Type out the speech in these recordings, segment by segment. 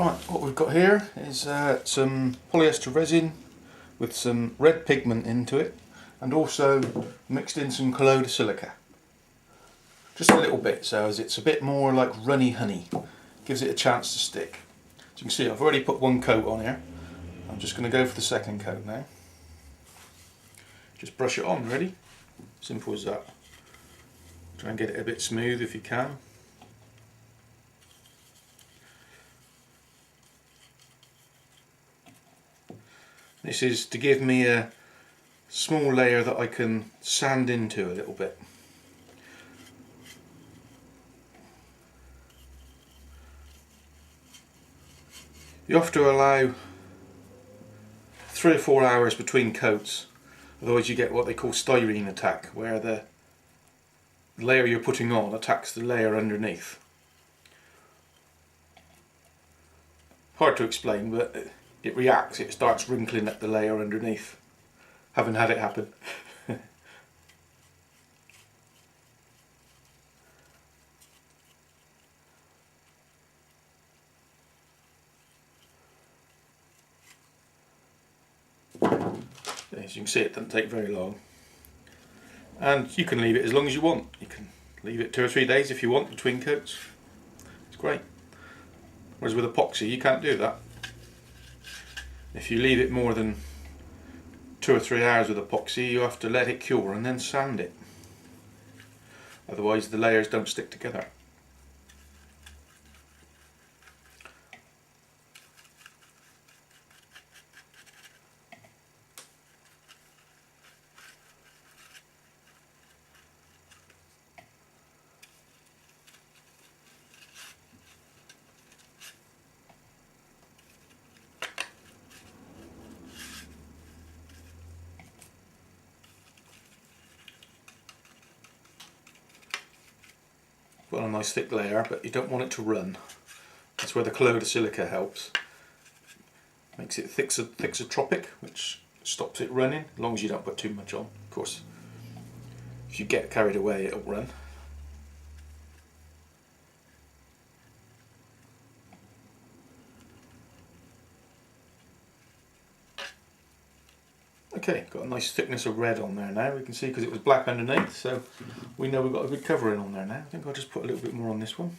Right, what we've got here is some polyester resin with some red pigment into it, and also mixed in some colloidal silica. Just a little bit, so as it's a bit more like runny honey, gives it a chance to stick. As you can see, I've already put one coat on here. I'm just going to go for the second coat now. Just brush it on, really. Simple as that. Try and get it a bit smooth if you can. This is to give me a small layer that I can sand into a little bit. You have to allow 3 or 4 hours between coats, otherwise you get what they call styrene attack, where the layer you're putting on attacks the layer underneath. Hard to explain, but it reacts, it starts wrinkling up the layer underneath. Haven't had it happen. As you can see, it doesn't take very long. And you can leave it as long as you want. You can leave it 2 or 3 days if you want between coats. It's great. Whereas with epoxy you can't do that. If you leave it more than 2 or 3 hours with epoxy, you have to let it cure and then sand it. Otherwise the layers don't stick together. Got a nice thick layer, but you don't want it to run. That's where the colloidal silica helps. Makes it thixotropic, which stops it running, as long as you don't put too much on. Of course, if you get carried away, it'll run. Okay, got a nice thickness of red on there now. We can see because it was black underneath, so we know we've got a good covering on there now. I think I'll just put a little bit more on this one.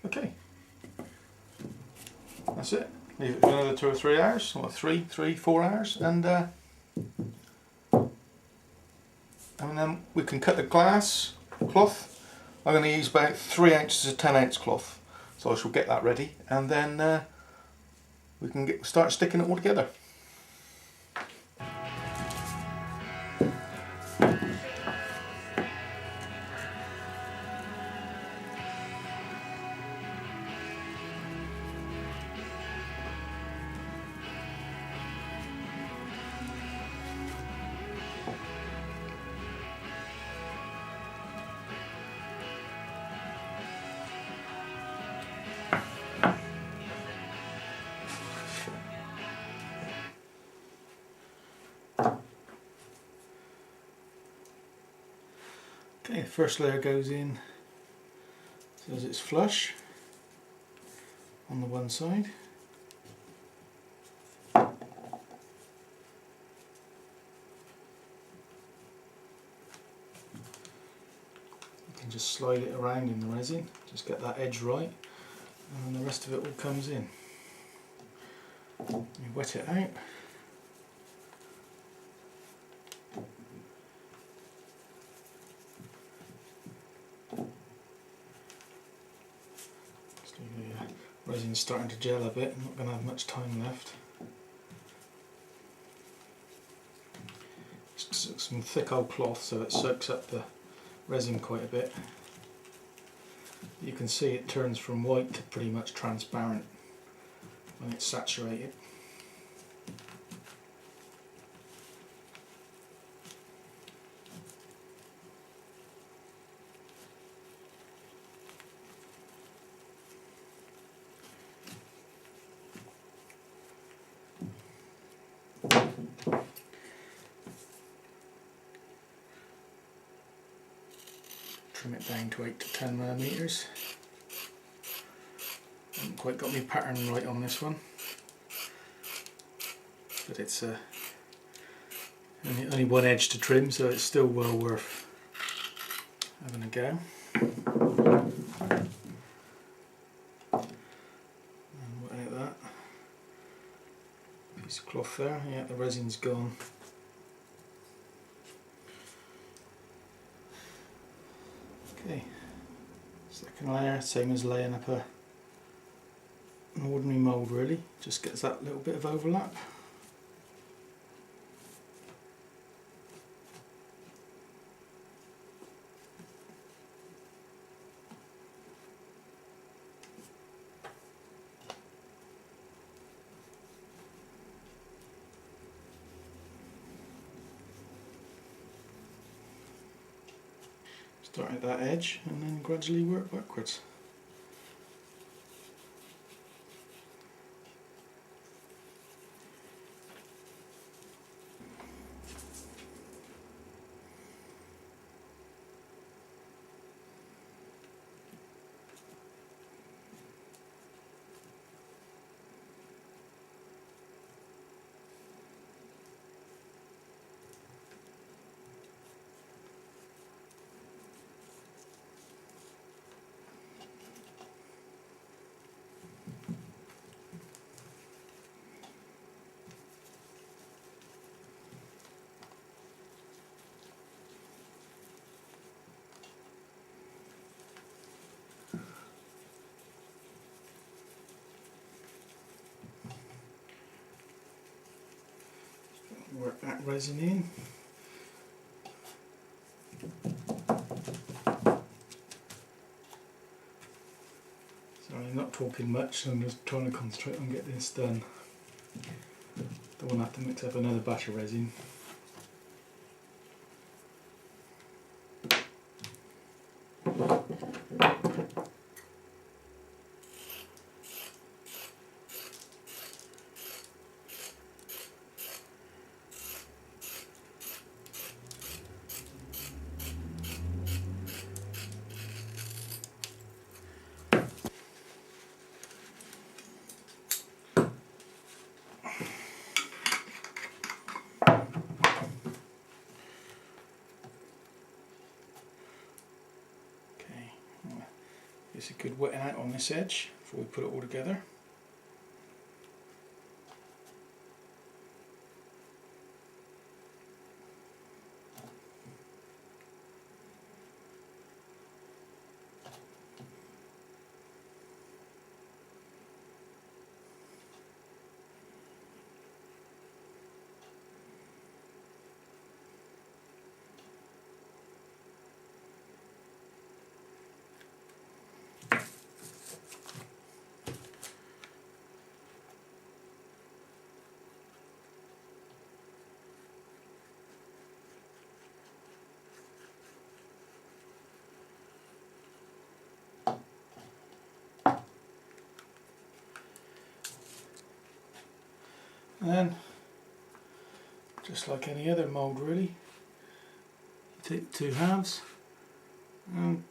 Okay, that's it. Leave it for another 2 or 3 hours, or 4 hours, and then we can cut the glass cloth. I'm going to use about 3 ounces of 10-ounce cloth, so I shall get that ready, and then we can start sticking it all together. Okay, the first layer goes in so as it's flush on the one side. You can just slide it around in the resin, just get that edge right, and then the rest of it all comes in. You wet it out. The resin's starting to gel a bit, I'm not going to have much time left. Just some thick old cloth so it soaks up the resin quite a bit. You can see it turns from white to pretty much transparent when it's saturated. trim it down to 8 to 10 millimeters. Haven't quite got my pattern right on this one, but it's only one edge to trim, so it's still well worth having a go. And without that piece of cloth there, yeah, the resin's gone. Okay, second layer, same as laying up an ordinary mould really, just gets that little bit of overlap. Start at that edge and then gradually work backwards. Work that resin in. Sorry, I'm not talking much, so I'm just trying to concentrate on getting this done. Don't want to have to mix up another batch of resin. It's a good wetting out on this edge before we put it all together. And then, just like any other mould really, you take the two halves and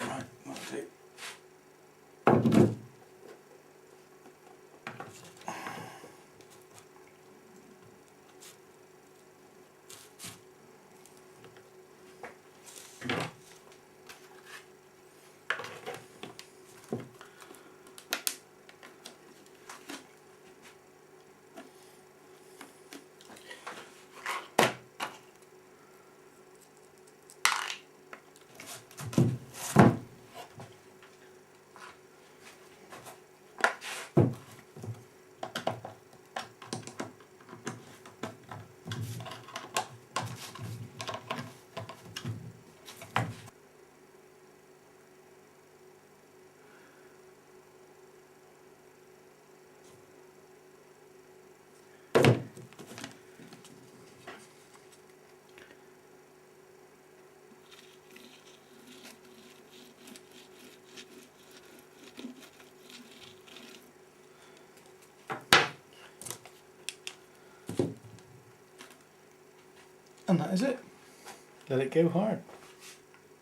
right, I'll take And that is it. Let it go hard.